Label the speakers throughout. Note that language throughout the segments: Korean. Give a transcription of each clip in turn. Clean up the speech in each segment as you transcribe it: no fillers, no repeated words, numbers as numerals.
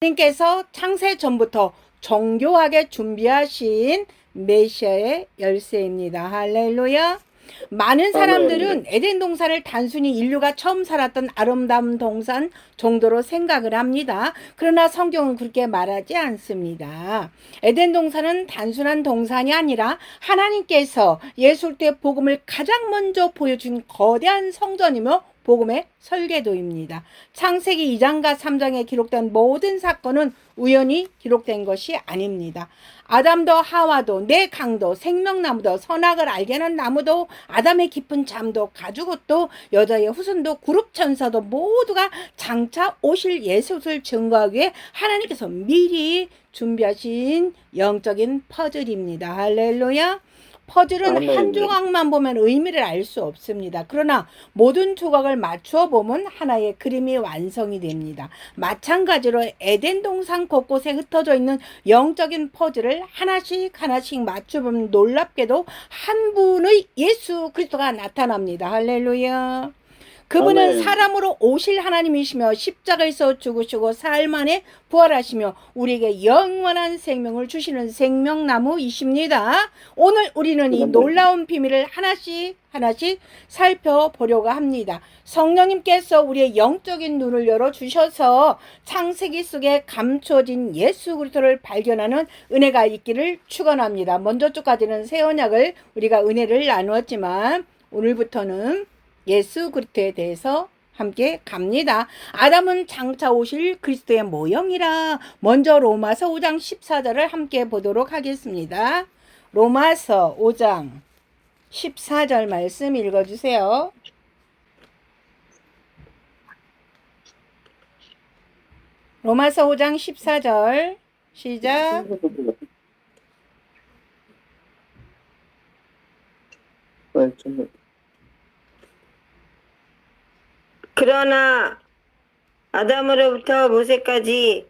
Speaker 1: 하나님께서 창세 전부터 정교하게 준비하신 메시아의 열쇠입니다. 할렐루야. 많은 사람들은 에덴 동산을 단순히 인류가 처음 살았던 아름다운 동산 정도로 생각을 합니다. 그러나 성경은 그렇게 말하지 않습니다. 에덴 동산은 단순한 동산이 아니라 하나님께서 예수 때 복음을 가장 먼저 보여준 거대한 성전이며 복음의 설계도입니다. 창세기 2장과 3장에 기록된 모든 사건은 우연히 기록된 것이 아닙니다. 아담도 하와도 내 강도 생명나무도 선악을 알게 하는 나무도 아담의 깊은 잠도 가죽옷도 여자의 후손도 그룹천사도 모두가 장차 오실 예수를 증거하기 위해 하나님께서 미리 준비하신 영적인 퍼즐입니다. 할렐루야. 퍼즐은 한 조각만 보면 의미를 알 수 없습니다. 그러나 모든 조각을 맞추어 보면 하나의 그림이 완성이 됩니다. 마찬가지로 에덴 동산 곳곳에 흩어져 있는 영적인 퍼즐을 하나씩 맞춰보면 놀랍게도 한 분의 예수 그리스도가 나타납니다. 할렐루야. 그분은 사람으로 오실 하나님이시며 십자가에서 죽으시고 사흘 만에 부활하시며 우리에게 영원한 생명을 주시는 생명나무이십니다. 오늘 우리는 이 놀라운 비밀을 하나씩 살펴보려고 합니다. 성령님께서 우리의 영적인 눈을 열어주셔서 창세기 속에 감춰진 예수 그리스도를 발견하는 은혜가 있기를 축원합니다. 먼저 쪽까지는 새 언약을 우리가 은혜를 나누었지만 오늘부터는 예수 그리스도에 대해서 함께 갑니다. 아담은 장차 오실 그리스도의 모형이라. 먼저 로마서 5장 14절을 함께 보도록 하겠습니다. 로마서 5장 14절 말씀 읽어주세요. 로마서 5장 14절 시작.
Speaker 2: 그러나 아담으로부터 모세까지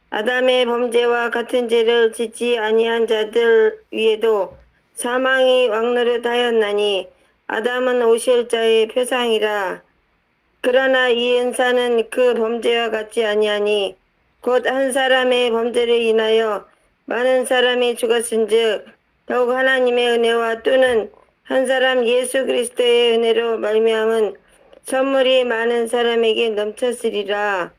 Speaker 2: 아담의 범죄와 같은 죄를 짓지 아니한 자들 위에도 사망이 왕노릇하였나니 아담은 오실 자의 표상이라. 그러나 이 은사는 그 범죄와 같지 아니하니 곧 한 사람의 범죄를 인하여 많은 사람이 죽었은즉 더욱 하나님의 은혜와 또는 한 사람 예수 그리스도의 은혜로 말미암은 선물이 많은 사람에게 넘쳤으리라.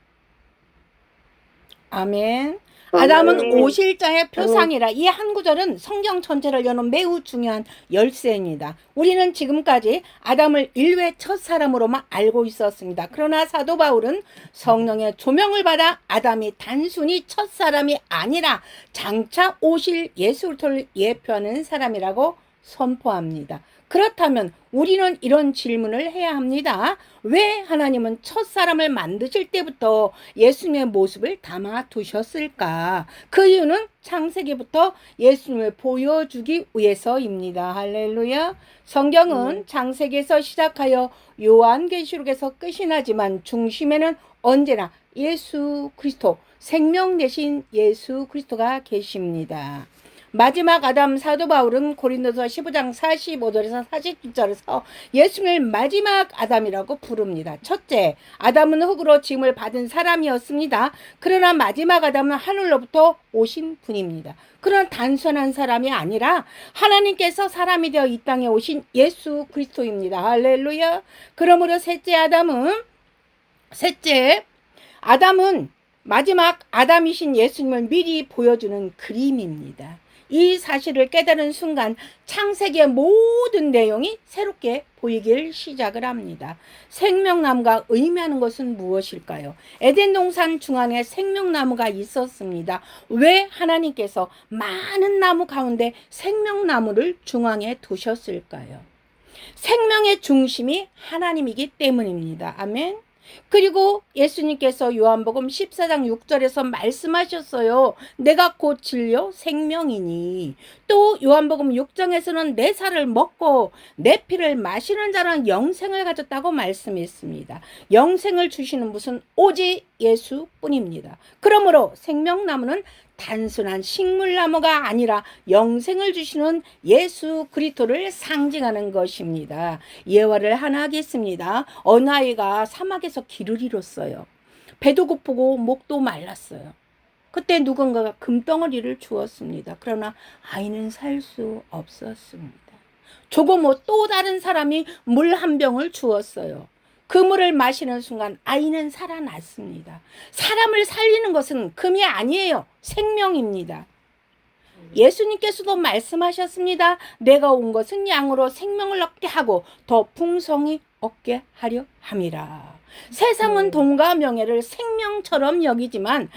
Speaker 1: 아멘. 아담은 오실 자의 표상이라. 이 한 구절은 성경 전체를 여는 매우 중요한 열쇠입니다. 우리는 지금까지 아담을 인류의 첫 사람으로만 알고 있었습니다. 그러나 사도 바울은 성령의 조명을 받아 아담이 단순히 첫 사람이 아니라 장차 오실 예수 그리스도를 예표하는 사람이라고 선포합니다. 그렇다면 우리는 이런 질문을 해야 합니다. 왜 하나님은 첫 사람을 만드실 때부터 예수님의 모습을 담아 두셨을까? 그 이유는 창세기부터 예수님을 보여주기 위해서입니다. 할렐루야. 성경은 창세기에서 시작하여 요한계시록에서 끝이 나지만 중심에는 언제나 예수 그리스도, 생명 대신 예수 그리스도가 계십니다. 마지막 아담 사도 바울은 고린도서 15장 45절에서 47절에서 예수님을 마지막 아담이라고 부릅니다. 첫째, 아담은 흙으로 지음을 받은 사람이었습니다. 그러나 마지막 아담은 하늘로부터 오신 분입니다. 그러나 단순한 사람이 아니라 하나님께서 사람이 되어 이 땅에 오신 예수 그리스도입니다. 할렐루야. 그러므로 셋째 아담은 마지막 아담이신 예수님을 미리 보여주는 그림입니다. 이 사실을 깨달은 순간 창세기의 모든 내용이 새롭게 보이길 시작을 합니다. 생명나무가 의미하는 것은 무엇일까요? 에덴 동산 중앙에 생명나무가 있었습니다. 왜 하나님께서 많은 나무 가운데 생명나무를 중앙에 두셨을까요? 생명의 중심이 하나님이기 때문입니다. 아멘. 그리고 예수님께서 요한복음 14장 6절에서 말씀하셨어요. 내가 곧 진료 생명이니. 또 요한복음 6장에서는 내 살을 먹고 내 피를 마시는 자는 영생을 가졌다고 말씀했습니다. 영생을 주시는 분은 오직 예수뿐입니다. 그러므로 생명나무는 단순한 식물나무가 아니라 영생을 주시는 예수 그리스도를 상징하는 것입니다. 예화를 하나 하겠습니다. 어느 아이가 사막에서 길을 잃었어요. 배도 고프고 목도 말랐어요. 그때 누군가가 금덩어리를 주었습니다. 그러나 아이는 살 수 없었습니다. 조금 후 또 다른 사람이 물 한 병을 주었어요. 그 물을 마시는 순간 아이는 살아났습니다. 사람을 살리는 것은 금이 아니에요. 생명입니다. 예수님께서도 말씀하셨습니다. 내가 온 것은 양으로 생명을 얻게 하고 더 풍성히 얻게 하려 함이라. 세상은 돈과 명예를 생명처럼 여기지만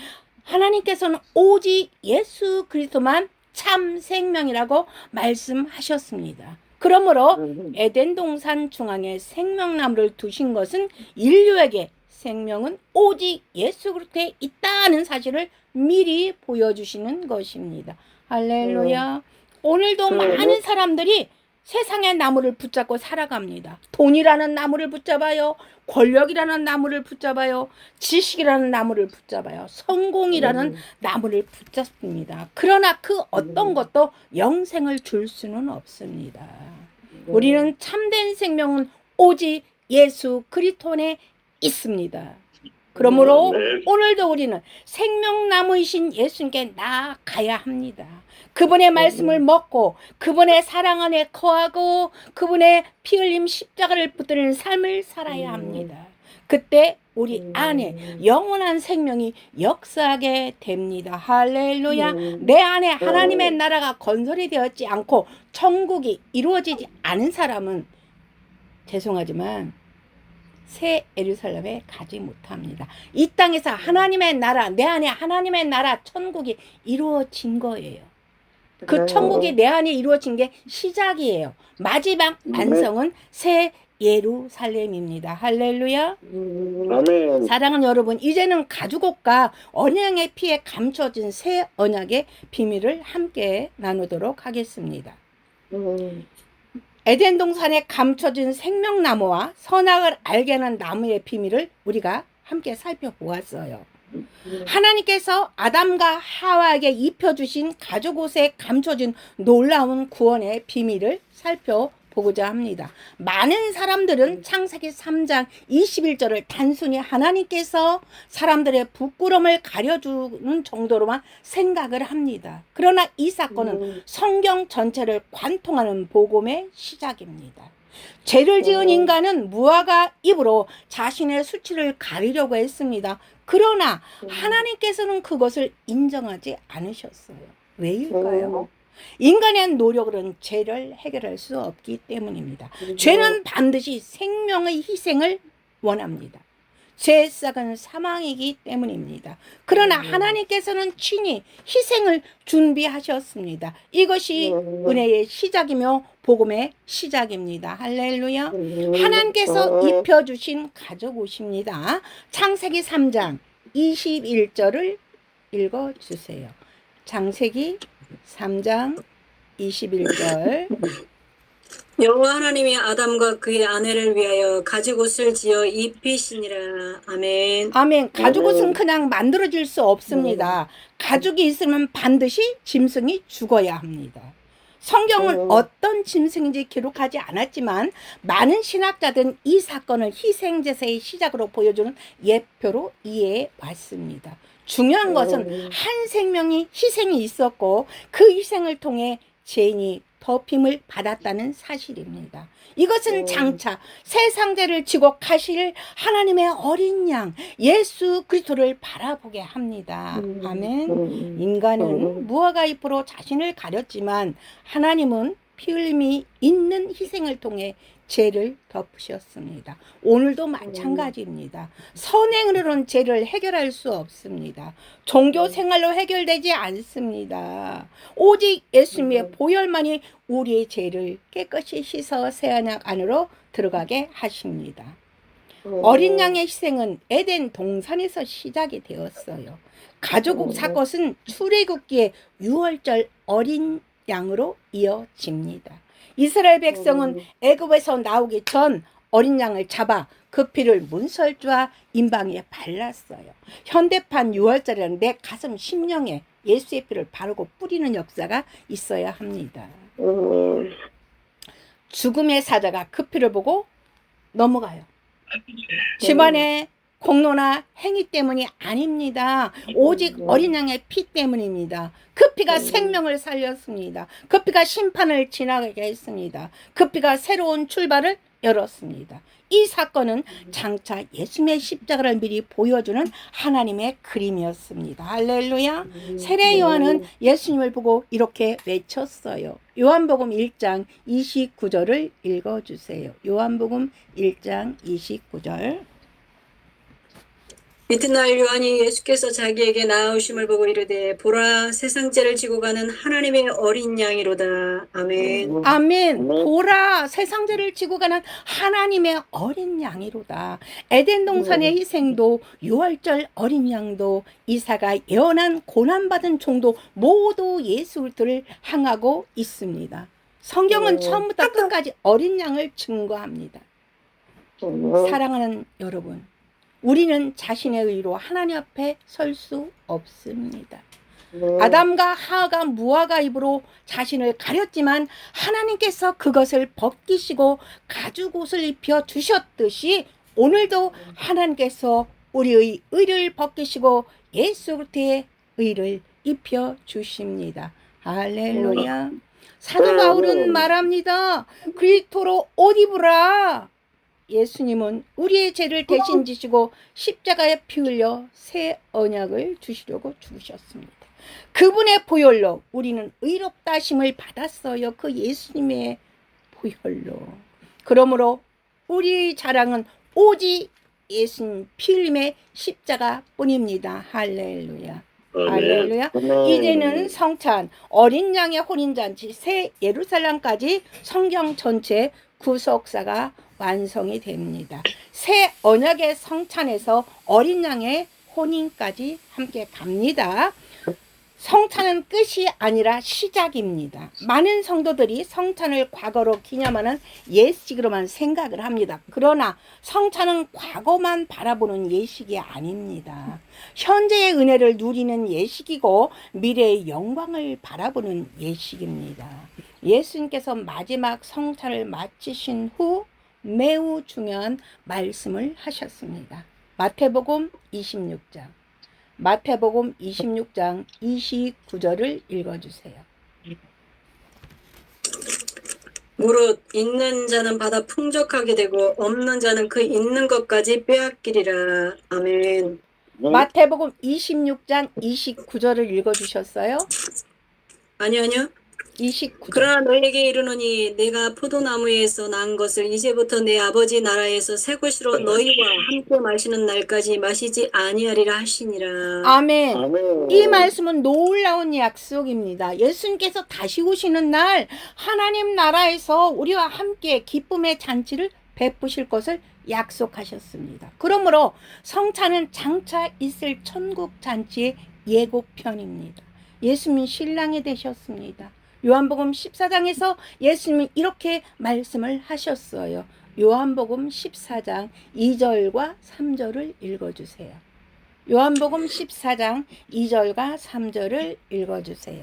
Speaker 1: 하나님께서는 오직 예수 그리스도만 참 생명이라고 말씀하셨습니다. 그러므로 에덴 동산 중앙에 생명나무를 두신 것은 인류에게 생명은 오직 예수 그리스도에 있다는 사실을 미리 보여주시는 것입니다. 할렐루야. 오늘도 많은 사람들이 세상의 나무를 붙잡고 살아갑니다. 돈이라는 나무를 붙잡아요. 권력이라는 나무를 붙잡아요. 지식이라는 나무를 붙잡아요. 성공이라는 나무를 붙잡습니다. 그러나 그 어떤 것도 영생을 줄 수는 없습니다. 우리는 참된 생명은 오직 예수 그리스도 안에 있습니다. 그러므로 오늘도 우리는 생명나무이신 예수님께 나아가야 합니다. 그분의 말씀을 먹고 그분의 사랑 안에 거하고 그분의 피 흘림 십자가를 붙드는 삶을 살아야 합니다. 그때 우리 안에 영원한 생명이 역사하게 됩니다. 할렐루야. 내 안에 하나님의 나라가 건설이 되었지 않고 천국이 이루어지지 않은 사람은 죄송하지만 새 예루살렘에 가지 못합니다. 이 땅에서 하나님의 나라, 내 안에 하나님의 나라 천국이 이루어진 거예요. 그 천국이 내 안에 이루어진 게 시작이에요. 마지막 완성은 새 예루살렘입니다. 할렐루야.
Speaker 3: 아멘.
Speaker 1: 사랑하는 여러분, 이제는 가죽옷과 언약의 피에 감춰진 새 언약의 비밀을 함께 나누도록 하겠습니다. 에덴 동산에 감춰진 생명나무와 선악을 알게 하는 나무의 비밀을 우리가 함께 살펴보았어요. 하나님께서 아담과 하와에게 입혀주신 가죽옷에 감춰진 놀라운 구원의 비밀을 살펴보고자 합니다. 많은 사람들은 창세기 3장 21절을 단순히 하나님께서 사람들의 부끄러움을 가려주는 정도로만 생각을 합니다. 그러나 이 사건은 성경 전체를 관통하는 복음의 시작입니다. 죄를 지은 인간은 무화과 잎으로 자신의 수치를 가리려고 했습니다. 그러나 하나님께서는 그것을 인정하지 않으셨어요. 왜일까요? 인간의 노력으로는 죄를 해결할 수 없기 때문입니다. 죄는 반드시 생명의 희생을 원합니다. 죄의 싹은 사망이기 때문입니다. 그러나 하나님께서는 친히 희생을 준비하셨습니다. 이것이 은혜의 시작이며 복음의 시작입니다. 할렐루야. 하나님께서 입혀주신 가죽옷입니다. 창세기 3장 21절을 읽어주세요. 창세기 3장 21절.
Speaker 4: 여호와 하나님이 아담과 그의 아내를 위하여 가죽옷을 지어 입히시니라. 아멘.
Speaker 1: 아멘. 가죽옷은 그냥 만들어질 수 없습니다. 가죽이 있으면 반드시 짐승이 죽어야 합니다. 성경은 어떤 짐승인지 기록하지 않았지만 많은 신학자들은 이 사건을 희생제사의 시작으로 보여주는 예표로 이해해 왔습니다. 중요한 것은 한 생명이 희생이 있었고 그 희생을 통해 죄인이 덮임을 받았다는 사실입니다. 이것은 장차 세상 죄를 지고 가실 하나님의 어린 양 예수 그리스도를 바라보게 합니다. 아멘. 인간은 무화과 잎으로 자신을 가렸지만 하나님은 피 흘림이 있는 희생을 통해 죄를 덮으셨습니다. 오늘도 마찬가지입니다. 선행으로는 죄를 해결할 수 없습니다. 종교 생활로 해결되지 않습니다. 오직 예수님의 보혈만이 우리의 죄를 깨끗이 씻어 새 언약 안으로 들어가게 하십니다. 어린 양의 희생은 에덴 동산에서 시작이 되었어요. 가죽옷 사것은 출애굽기의 6월절 어린 양으로 이어집니다. 이스라엘 백성은 애굽에서 나오기 전 어린 양을 잡아 그 피를 문설주와 임방위에 발랐어요. 현대판 6월절에는 내 가슴 심령에 예수의 피를 바르고 뿌리는 역사가 있어야 합니다. 죽음의 사자가 그 피를 보고 넘어가요. 집안에 공로나 행위 때문이 아닙니다. 오직 어린 양의 피 때문입니다. 그 피가 생명을 살렸습니다. 그 피가 심판을 지나가게 했습니다. 그 피가 새로운 출발을 열었습니다. 이 사건은 장차 예수님의 십자가를 미리 보여주는 하나님의 그림이었습니다. 할렐루야. 세례 요한은 예수님을 보고 이렇게 외쳤어요. 요한복음 1장 29절을 읽어주세요. 요한복음 1장 29절.
Speaker 4: 이튿날 요한이 예수께서 자기에게 나아오심을 보고 이르되 보라 세상 죄를 지고 가는 하나님의 어린 양이로다. 아멘.
Speaker 1: 아멘. 보라 세상 죄를 지고 가는 하나님의 어린 양이로다. 에덴 동산의 희생도 유월절 어린 양도 이사가 예언한 고난받은 종도 모두 예수를 향하고 있습니다. 성경은 처음부터 끝까지 어린 양을 증거합니다. 사랑하는 여러분, 우리는 자신의 의로 하나님 앞에 설 수 없습니다. 아담과 하와가 무화과 잎으로 자신을 가렸지만 하나님께서 그것을 벗기시고 가죽 옷을 입혀 주셨듯이 오늘도 하나님께서 우리의 의를 벗기시고 예수 그리스도의 의를 입혀 주십니다. 할렐루야. 사도 바울은 말합니다. 그리스도로 옷 입으라. 예수님은 우리의 죄를 대신 지시고 십자가에 피 흘려 새 언약을 주시려고 죽으셨습니다. 그분의 보혈로 우리는 의롭다 하심을 받았어요. 그 예수님의 보혈로. 그러므로 우리의 자랑은 오직 예수님 피 흘림의 십자가뿐입니다. 할렐루야. 할렐루야. 이제는 성찬, 어린 양의 혼인잔치, 새 예루살렘까지 성경 전체 구속사가 완성이 됩니다. 새 언약의 성찬에서 어린 양의 혼인까지 함께 갑니다. 성찬은 끝이 아니라 시작입니다. 많은 성도들이 성찬을 과거로 기념하는 예식으로만 생각을 합니다. 그러나 성찬은 과거만 바라보는 예식이 아닙니다. 현재의 은혜를 누리는 예식이고 미래의 영광을 바라보는 예식입니다. 예수님께서 마지막 성찬을 마치신 후 매우 중요한 말씀을 하셨습니다. 마태복음 26장. 마태복음 26장 29절을 읽어주세요.
Speaker 4: 무릇 있는 자는 받아 풍족하게 되고 없는 자는 그 있는 것까지 빼앗기리라. 아멘.
Speaker 1: 마태복음 26장 29절을 읽어주셨어요?
Speaker 4: 아니요.
Speaker 1: 29절.
Speaker 4: 그러나 너에게 이르노니 내가 포도나무에서 난 것을 이제부터 내 아버지 나라에서 새 것으로 너희와 함께 마시는 날까지 마시지 아니하리라 하시니라.
Speaker 1: 아멘.
Speaker 2: 아멘.
Speaker 1: 이 말씀은 놀라운 약속입니다. 예수님께서 다시 오시는 날 하나님 나라에서 우리와 함께 기쁨의 잔치를 베푸실 것을 약속하셨습니다. 그러므로 성찬은 장차 있을 천국 잔치의 예고편입니다. 예수님이 신랑이 되셨습니다. 요한복음 14장에서 예수님은 이렇게 말씀을 하셨어요. 요한복음 14장 2절과 3절을 읽어주세요. 요한복음 14장 2절과 3절을 읽어주세요.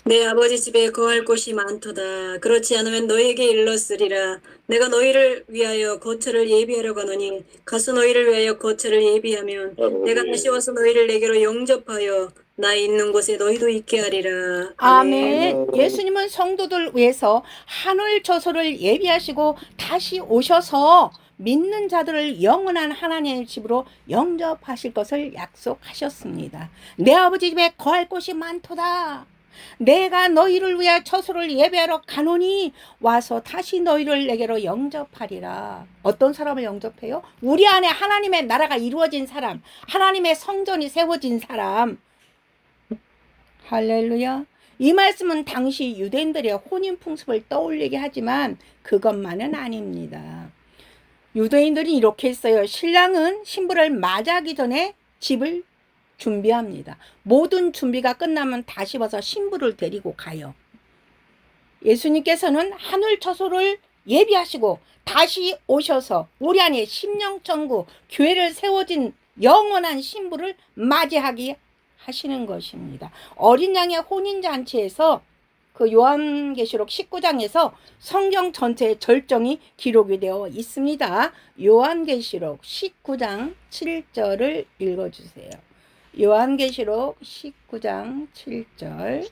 Speaker 4: 내 아버지 집에 거할 곳이 많도다. 그렇지 않으면 너희에게 일렀으리라. 내가 너희를 위하여 거처를 예비하려 가노니 가서 너희를 위하여 거처를 예비하면 내가 다시 와서 너희를 내게로 영접하여 나 있는 곳에 너희도 있게 하리라.
Speaker 1: 아멘. 예수님은 성도들 위해서 하늘 저소를 예비하시고 다시 오셔서 믿는 자들을 영원한 하나님의 집으로 영접하실 것을 약속하셨습니다. 내 아버지 집에 거할 곳이 많도다. 내가 너희를 위하여 처소를 예배하러 가노니 와서 다시 너희를 내게로 영접하리라. 어떤 사람을 영접해요? 우리 안에 하나님의 나라가 이루어진 사람, 하나님의 성전이 세워진 사람. 할렐루야. 이 말씀은 당시 유대인들의 혼인 풍습을 떠올리게 하지만 그것만은 아닙니다. 유대인들이 이렇게 했어요. 신랑은 신부를 맞이하기 전에 집을 준비합니다. 모든 준비가 끝나면 다시 와서 신부를 데리고 가요. 예수님께서는 하늘 처소를 예비하시고 다시 오셔서 우리 안에 심령천국 교회를 세워진 영원한 신부를 맞이하게 하시는 것입니다. 어린 양의 혼인잔치에서 그 요한계시록 19장에서 성경 전체의 절정이 기록이 되어 있습니다. 요한계시록 19장 7절을 읽어주세요. 요한계시록 19장 7절.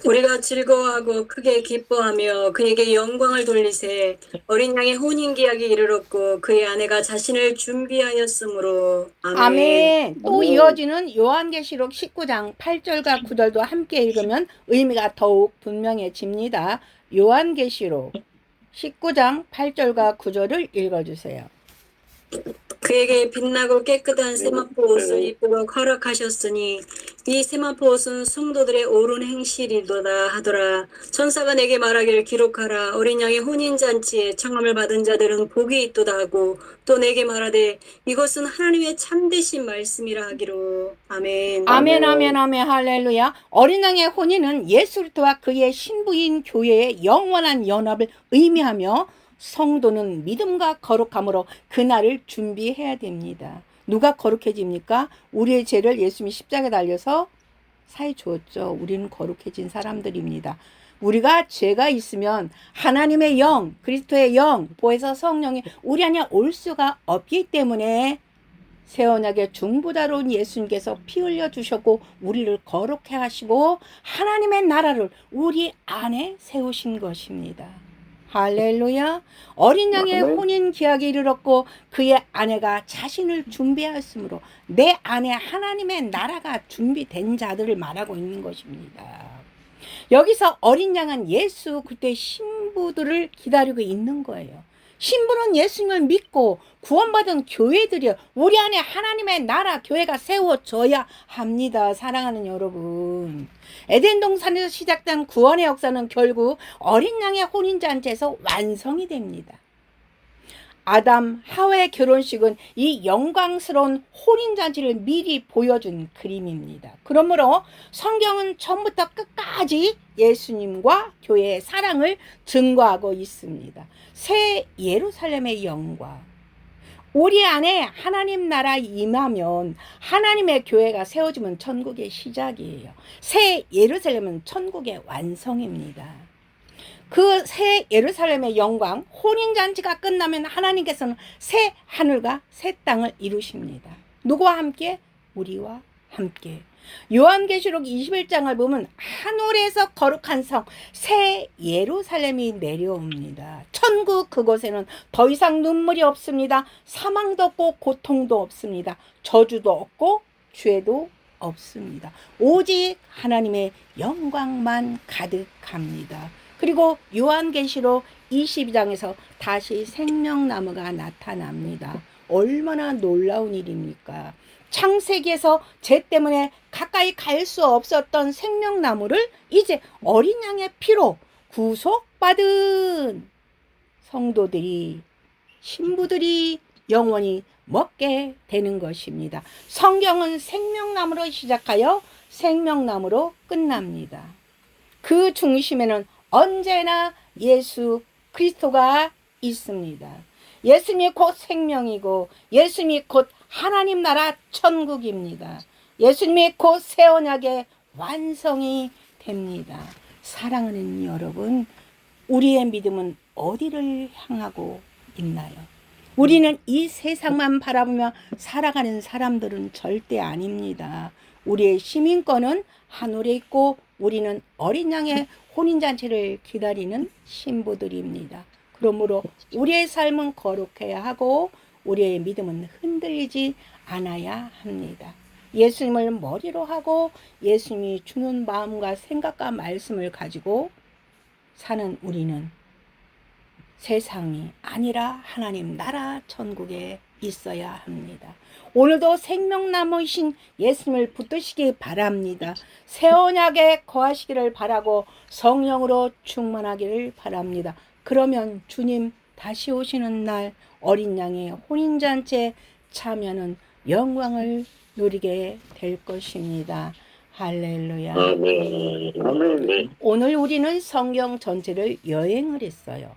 Speaker 4: 우리가 즐거워하고 크게 기뻐하며 그에게 영광을 돌리세. 어린 양의 혼인기약이 이르렀고 그의 아내가 자신을 준비하였으므로. 아멘.
Speaker 1: 아멘. 또
Speaker 2: 아멘.
Speaker 1: 이어지는 요한계시록 19장 8절과 9절도 함께 읽으면 의미가 더욱 분명해집니다. 요한계시록 19장 8절과 9절을 읽어주세요.
Speaker 4: 그에게 빛나고 깨끗한 세마포 옷을 입도록 허락하셨으니 이 세마포 옷은 성도들의 옳은 행실이도다 하더라. 천사가 내게 말하기를 기록하라. 어린 양의 혼인잔치에 청함을 받은 자들은 복이 있도다 하고 또 내게 말하되 이것은 하나님의 참되신 말씀이라 하기로. 아멘.
Speaker 1: 아멘, 아멘, 아멘, 할렐루야. 어린 양의 혼인은 예수 그리스도와 그의 신부인 교회의 영원한 연합을 의미하며 성도는 믿음과 거룩함으로 그날을 준비해야 됩니다. 누가 거룩해집니까? 우리의 죄를 예수님이 십자가에 달려서 사해 주었죠. 우리는 거룩해진 사람들입니다. 우리가 죄가 있으면 하나님의 영, 그리스도의 영, 보혜사 성령이 우리 안에 올 수가 없기 때문에 새 언약의 중보자로운 예수님께서 피 흘려 주셨고 우리를 거룩해 하시고 하나님의 나라를 우리 안에 세우신 것입니다. 할렐루야. 어린 양의 혼인 기약에 이르렀고 그의 아내가 자신을 준비하였으므로 내 안에 하나님의 나라가 준비된 자들을 말하고 있는 것입니다. 여기서 어린 양은 예수 그때의 신부들을 기다리고 있는 거예요. 신부는 예수님을 믿고 구원받은 교회들이요. 우리 안에 하나님의 나라 교회가 세워져야 합니다. 사랑하는 여러분. 에덴 동산에서 시작된 구원의 역사는 결국 어린 양의 혼인잔치에서 완성이 됩니다. 아담, 하와의 결혼식은 이 영광스러운 혼인잔치를 미리 보여준 그림입니다. 그러므로 성경은 처음부터 끝까지 예수님과 교회의 사랑을 증거하고 있습니다. 새 예루살렘의 영광. 우리 안에 하나님 나라 임하면 하나님의 교회가 세워지면 천국의 시작이에요. 새 예루살렘은 천국의 완성입니다. 그 새 예루살렘의 영광, 혼인잔치가 끝나면 하나님께서는 새 하늘과 새 땅을 이루십니다. 누구와 함께? 우리와 함께. 요한계시록 21장을 보면 하늘에서 거룩한 성, 새 예루살렘이 내려옵니다. 천국 그곳에는 더 이상 눈물이 없습니다. 사망도 없고 고통도 없습니다. 저주도 없고 죄도 없습니다. 오직 하나님의 영광만 가득합니다. 그리고 요한계시록 22장에서 다시 생명나무가 나타납니다. 얼마나 놀라운 일입니까? 창세기에서 죄 때문에 가까이 갈 수 없었던 생명나무를 이제 어린 양의 피로 구속받은 성도들이, 신부들이 영원히 먹게 되는 것입니다. 성경은 생명나무로 시작하여 생명나무로 끝납니다. 그 중심에는 언제나 예수 그리스도가 있습니다. 예수님이 곧 생명이고 예수님이 곧 하나님 나라 천국입니다. 예수님이 곧 새 언약의 완성이 됩니다. 사랑하는 여러분, 우리의 믿음은 어디를 향하고 있나요? 우리는 이 세상만 바라보며 살아가는 사람들은 절대 아닙니다. 우리의 시민권은 하늘에 있고 우리는 어린 양의 혼인잔치를 기다리는 신부들입니다. 그러므로 우리의 삶은 거룩해야 하고 우리의 믿음은 흔들리지 않아야 합니다. 예수님을 머리로 하고 예수님이 주는 마음과 생각과 말씀을 가지고 사는 우리는 세상이 아니라 하나님 나라 천국에 있어야 합니다. 오늘도 생명나무이신 예수님을 붙드시기 바랍니다. 새 언약에 거하시기를 바라고 성령으로 충만하기를 바랍니다. 그러면 주님 다시 오시는 날 어린 양의 혼인잔치에 참여하는 영광을 누리게 될 것입니다. 할렐루야.
Speaker 2: 아멘.
Speaker 1: 오늘 우리는 성경 전체를 여행을 했어요.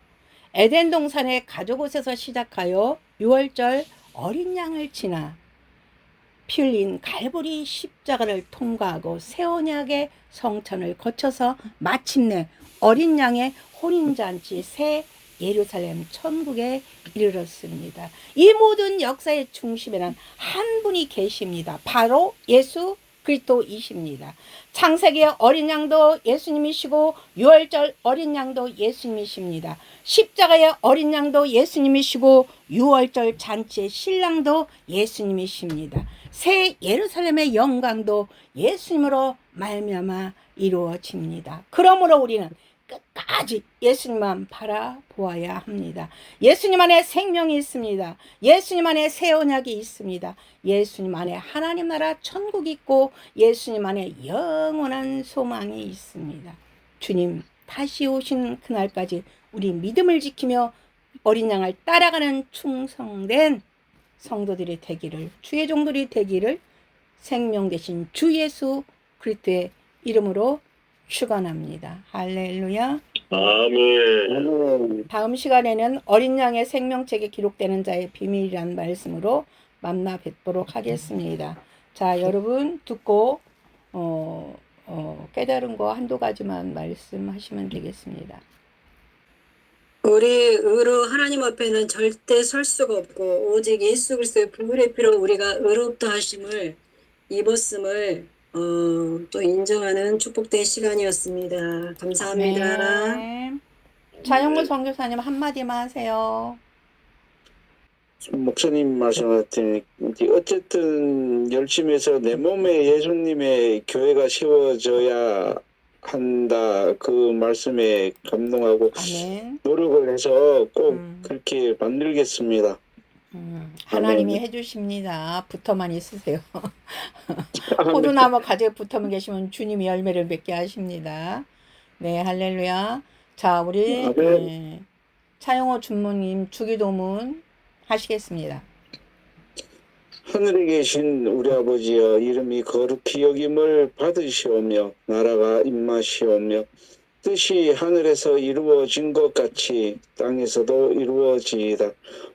Speaker 1: 에덴 동산의 가족 옷에서 시작하여 6월절 어린 양을 지나 피 흘린 갈보리 십자가를 통과하고 새 언약의 성천을 거쳐서 마침내 어린 양의 혼인잔치 새 예루살렘 천국에 이르렀습니다. 이 모든 역사의 중심에는 한 분이 계십니다. 바로 예수 그리스도이십니다. 창세기의 어린 양도 예수님이시고 유월절 어린 양도 예수님이십니다. 십자가의 어린 양도 예수님이시고 유월절 잔치의 신랑도 예수님이십니다. 새 예루살렘의 영광도 예수님으로 말미암아 이루어집니다. 그러므로 우리는 끝까지 예수님만 바라보아야 합니다. 예수님 안에 생명이 있습니다. 예수님 안에 새 언약이 있습니다. 예수님 안에 하나님 나라 천국이 있고 예수님 안에 영원한 소망이 있습니다. 주님 다시 오신 그날까지 우리 믿음을 지키며 어린 양을 따라가는 충성된 성도들이 되기를, 주의 종들이 되기를 생명 되신 주 예수 그리스도의 이름으로 축원합니다. 할렐루야.
Speaker 2: 아멘.
Speaker 1: 다음 시간에는 어린 양의 생명책에 기록되는 자의 비밀이라는 말씀으로 만나 뵙도록 하겠습니다. 자, 여러분 듣고 깨달은 거 한두 가지만 말씀하시면 되겠습니다.
Speaker 4: 우리 의로 하나님 앞에는 절대 설 수가 없고 오직 예수 그리스도의 부활의 피로 우리가 의롭다 하심을 입었음을 또 인정하는 축복된 시간이었습니다. 감사합니다.
Speaker 1: 네. 자영무 선교사님 한마디만 하세요.
Speaker 2: 목사님 말씀하셨더니 어쨌든 열심히 해서 내 몸에 예수님의 교회가 세워져야 한다. 그 말씀에 감동하고
Speaker 1: 아멘.
Speaker 2: 노력을 해서 꼭
Speaker 1: 음.
Speaker 2: 그렇게 만들겠습니다.
Speaker 1: 하나님이
Speaker 2: 아멘.
Speaker 1: 해주십니다. 붙어만 있으세요. 포도나무 가지에 붙어만 계시면 주님이 열매를 맺게 하십니다. 네, 할렐루야. 자, 우리
Speaker 2: 아멘.
Speaker 1: 차영호 주모님 주기도문 하시겠습니다.
Speaker 2: 하늘에 계신 우리 아버지여, 이름이 거룩히 여김을 받으시오며 나라가 임하시오며 뜻이 하늘에서 이루어진 것 같이 땅에서도 이루어지이다.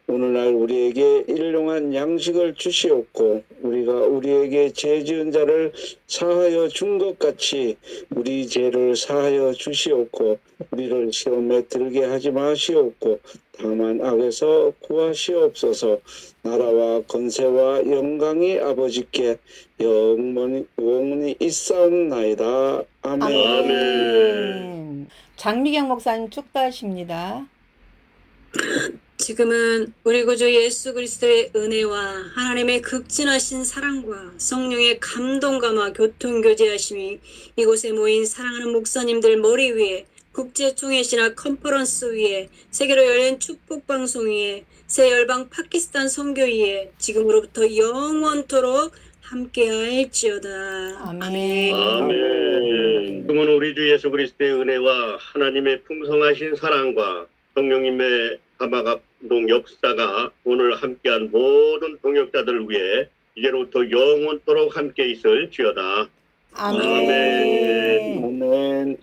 Speaker 2: 오늘날 우리에게 일용한 양식을 주시옵고 우리가 우리에게 죄 지은 자를 사하여 준 것 같이 우리 죄를 사하여 주시옵고 우리를 시험에 들게 하지 마시옵고 다만 악에서 구하시옵소서. 나라와 권세와 영광이 아버지께 영원히 있사옵나이다. 아멘.
Speaker 1: 아멘. 장미경 목사님 축도하십니다.
Speaker 4: 지금은 우리 구주 예수 그리스도의 은혜와 하나님의 극진하신 사랑과 성령의 감동감화 교통교제하심이 이곳에 모인 사랑하는 목사님들 머리 위에 국제총회시나 컨퍼런스 위에 세계로 열린 축복방송 위에 새 열방 파키스탄 선교 위에 지금으로부터 영원토록 함께할지어다.
Speaker 1: 아멘.
Speaker 2: 아멘.
Speaker 3: 지금은 우리 주 예수 그리스도의 은혜와 하나님의 풍성하신 사랑과 성령님의 감화감동 역사가 오늘 함께한 모든 동역자들 위해 이제로부터 영원토록 함께 있을지어다.
Speaker 1: 아멘.
Speaker 2: 아멘.